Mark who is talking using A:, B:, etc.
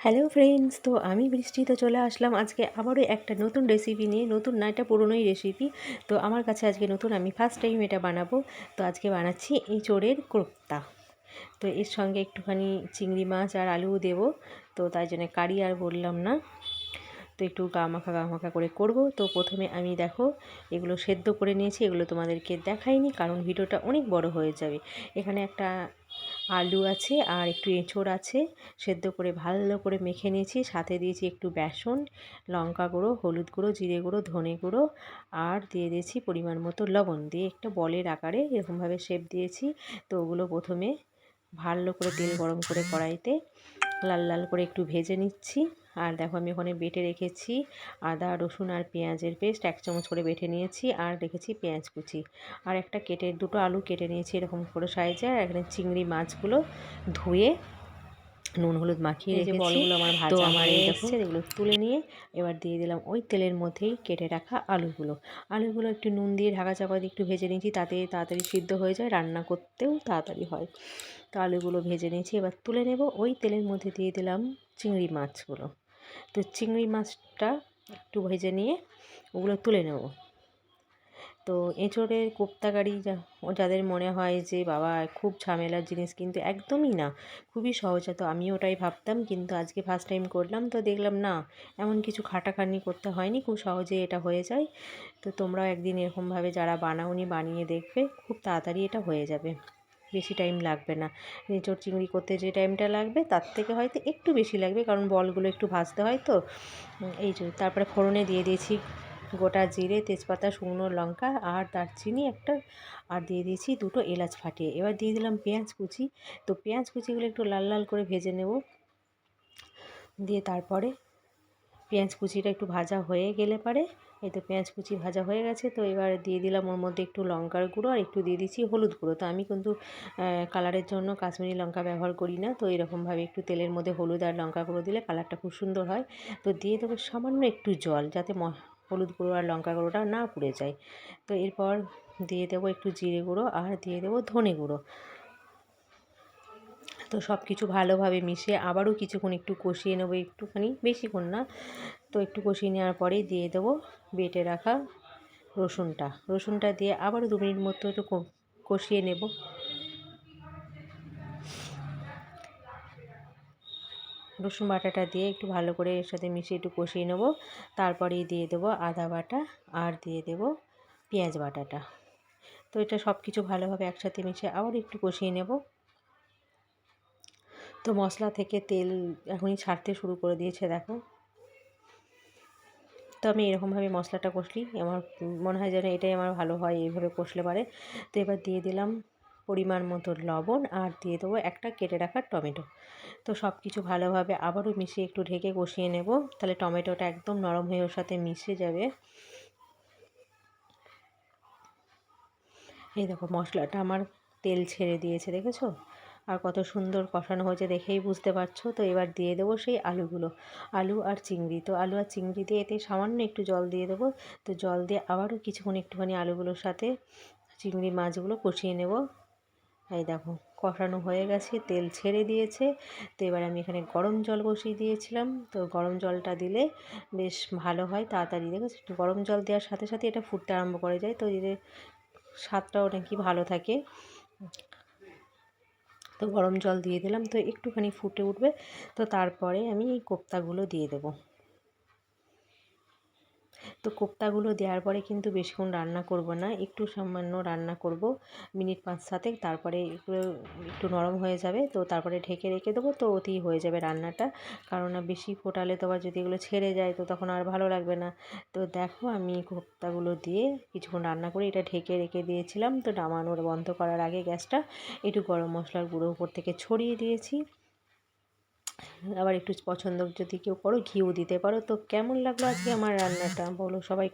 A: Hello friends, তো আমি বৃষ্টিতে চলে আসলাম আজকে আবারও একটা নতুন রেসিপি নিয়ে। নতুন না, এটা পুরনোই রেসিপি। তো আমার কাছে আজকে নতুন, আমি ফার্স্ট টাইম এটা বানাবো। তো আজকে বানাচ্ছি এঁচোড়ের কোপ্তা। তো এর সঙ্গে একটুখানি চিংড়ি মাছ আর আলুও দেবো। তো তাই জন্য কারি আর বললাম না, তো একটু গা মাখা করে করব। তো প্রথমে আমি দেখো এগুলো সেদ্ধ করে নিয়েছি। এগুলো তোমাদেরকে দেখাইনি কারণ ভিডিওটা অনেক বড় হয়ে যাবে। এখানে একটা আলু আছে আর একটু এঁচোড় আছে, সেদ্ধ করে ভালো করে মেখে নিয়েছি। সাথে দিয়েছি একটু বেসন, লঙ্কা গুঁড়ো, হলুদ গুঁড়ো, জিরে গুঁড়ো, ধনে গুঁড়ো, আর দিয়ে দিয়েছি পরিমাণ মতো লবণ। দিয়ে একটা বলের আকারে এরকমভাবে শেপ দিয়েছি। তো ওগুলো প্রথমে ভালো করে তেল গরম করে কড়াইতে লাল লাল করে একটু ভেজে নিচ্ছি। আর দেখো আমি ওখানে বেটে রেখেছি আদা, রসুন আর পেঁয়াজের পেস্ট 1 চামচ করে বেটে নিয়েছি। আর রেখেছি পেঁয়াজ কুচি, আর একটা দুটো আলু কেটে নিয়েছি এরকম করে সাইজে। আর এখানে চিংড়ি মাছগুলো ধুয়ে নুন হলুদ মাখিয়ে রেখেছি। বলগুলো আমার ভাজা হয়ে এসছে, এগুলো তুলে নিয়ে এবার দিয়ে দিলাম ওই তেলের মধ্যেই কেটে রাখা আলুগুলো একটু নুন দিয়ে ঢাকা চাপা দিয়ে একটু ভেজে নিয়েছি, তাতে তাড়াতাড়ি সিদ্ধ হয়ে যায়, রান্না করতেও তাড়াতাড়ি হয়। তো আলুগুলো ভেজে নিয়েছি, এবার তুলে নেব। ওই তেলের মধ্যে দিয়ে দিলাম চিংড়ি মাছগুলো। তো চিংড়ি মাছটা একটু ভেজে নিয়ে ওগুলো তুলে নেব। তো এঁচোড়ের কোপ্তাকারি যাদের মনে হয় যে বাবা খুব ঝামেলার জিনিস, কিন্তু একদমই না, খুবই সহজ। তো আমিও ওটাই ভাবতাম, কিন্তু আজকে ফার্স্ট টাইম করলাম তো দেখলাম না, এমন কিছু খাটাখাটনি করতে হয়নি, খুব সহজে এটা হয়ে যায়। তো তোমরাও একদিন এরকমভাবে যারা বানাওনি বানিয়ে দেখবে, খুব তাড়াতাড়ি এটা হয়ে যাবে, বেশি টাইম লাগবে না। এঁচোড় চিংড়ি করতে যে টাইমটা লাগবে তার থেকে হয়তো একটু বেশি লাগবে, কারণ বলগুলো একটু ভাজতে হয়। তো এই যে তারপরে ফোড়নে দিয়ে দিয়েছি গোটা জিরে, তেজপাতা, শুকনো লঙ্কা আর দারচিনি একটা, আর দিয়ে দিয়েছি 2টো এলাচ ফাটিয়ে। এবার দিয়ে দিলাম পেঁয়াজ কুচি। তো পেঁয়াজ কুচিগুলো একটু লাল লাল করে ভেজে নেব। দিয়ে তারপরে পেঁয়াজ কুচিটা একটু ভাজা হয়ে গেলে পারে, এই তো পেঁয়াজ কুচি ভাজা হয়ে গেছে। তো এবার দিয়ে দিলাম ওর মধ্যে একটু লঙ্কার গুঁড়ো আর একটু দিয়ে দিচ্ছি হলুদ গুঁড়ো। তো আমি কিন্তু কালারের জন্য কাশ্মীরি লঙ্কা ব্যবহার করি না। তো এরকমভাবে একটু তেলের মধ্যে হলুদ আর লঙ্কা গুঁড়ো দিলে কালারটা খুব সুন্দর হয়। তো দিয়ে দেবো সামান্য একটু জল, যাতে হলুদ গুঁড়ো আর লঙ্কা গুঁড়োটা না পুড়ে যায়। তো এরপর দিয়ে দেবো একটু জিরে গুঁড়ো আর দিয়ে দেবো ধনে গুঁড়ো। তো সব কিছু ভালোভাবে মিশিয়ে আবারও কিছুক্ষণ একটু কষিয়ে নেবো, একটুখানি, বেশিক্ষণ না। তো একটু কষিয়ে নেওয়ার পরেই দিয়ে দেবো বেটে রাখা রসুনটা দিয়ে আবারও 2 মিনিট মতো একটু কষিয়ে নেব। রসুন বাটাটা দিয়ে একটু ভালো করে এর সাথে মিশিয়ে একটু কষিয়ে নেব। তারপরেই দিয়ে দেবো আদা বাটা আর দিয়ে দেবো পেঁয়াজ বাটাটা। তো এটা সব কিছু ভালোভাবে একসাথে মিশিয়ে আবার একটু কষিয়ে নেব। তো মশলা থেকে তেল এখনই ছাড়তে শুরু করে দিয়েছে দেখো। তো আমি এরকমভাবে মশলাটা কষলি আমার মনে হয় যেন এটাই আমার ভালো হয়, এইভাবে কষলে পারে। তো এবার দিয়ে দিলাম পরিমাণ মতো লবণ আর দিয়ে দেবো একটা কেটে রাখা টমেটো। তো সব কিছু ভালোভাবে আবারও মিশিয়ে একটু ঢেকে কষিয়ে নেব, তাহলে টমেটোটা একদম নরম হয়ে ওর সাথে মিশে যাবে। এই দেখো মশলাটা আমার তেল ছেড়ে দিয়েছে, দেখেছো? আর কত সুন্দর কষানো হয়েছে দেখেই বুঝতে পারছো। তো এবার দিয়ে দেবো সেই আলু আর চিংড়ি। তো আলু আর চিংড়ি দিয়ে এতে সামান্য একটু জল দিয়ে দেবো। তো জল দিয়ে আবারও কিছুক্ষণ একটুখানি আলুগুলোর সাথে চিংড়ি মাছগুলো কষিয়ে নেব। এই দেখো কষানো হয়ে গেছে, তেল ছেড়ে দিয়েছে। তো এবার আমি এখানে গরম জল বসিয়ে দিয়েছিলাম। তো গরম জলটা দিলে বেশ ভালো হয়, তাড়াতাড়ি। দেখেছো, গরম জল দেওয়ার সাথে সাথে এটা ফুটতে আরম্ভ করে যায়, তো এর স্বাদটাও নাকি ভালো থাকে। তো গরম জল দিয়ে দিলাম, তো একটুখানি ফুটে উঠবে। তো তারপরে আমি এই কোপ্তাগুলো দিয়ে দেবো। তো কোপ্তাগুলো দেওয়ার পরে কিন্তু বেশিক্ষণ রান্না করব না, একটু সামান্য রান্না করব, মিনিট 5-7। তারপরে এগুলো একটু নরম হয়ে যাবে, তো তারপরে ঢেকে রেখে দেবো। তো ওতেই হয়ে যাবে রান্নাটা, কারণ বেশি ফোটালে তো আবার যদি এগুলো ছেড়ে যায় তো তখন আর ভালো লাগবে না। তো দেখো আমি কোপ্তাগুলো দিয়ে কিছুক্ষণ রান্না করে এটা ঢেকে রেখে দিয়েছিলাম। তো নামানোর বন্ধ করার আগে গ্যাসটা একটু গরম মশলার গুঁড়ো উপর থেকে ছড়িয়ে দিয়েছি। আবার একটু পছন্দ যদি কেউ করো ঘিও দিতে পারো। তো কেমন লাগলো আজকে আমার রান্নাটা বলো সবাই।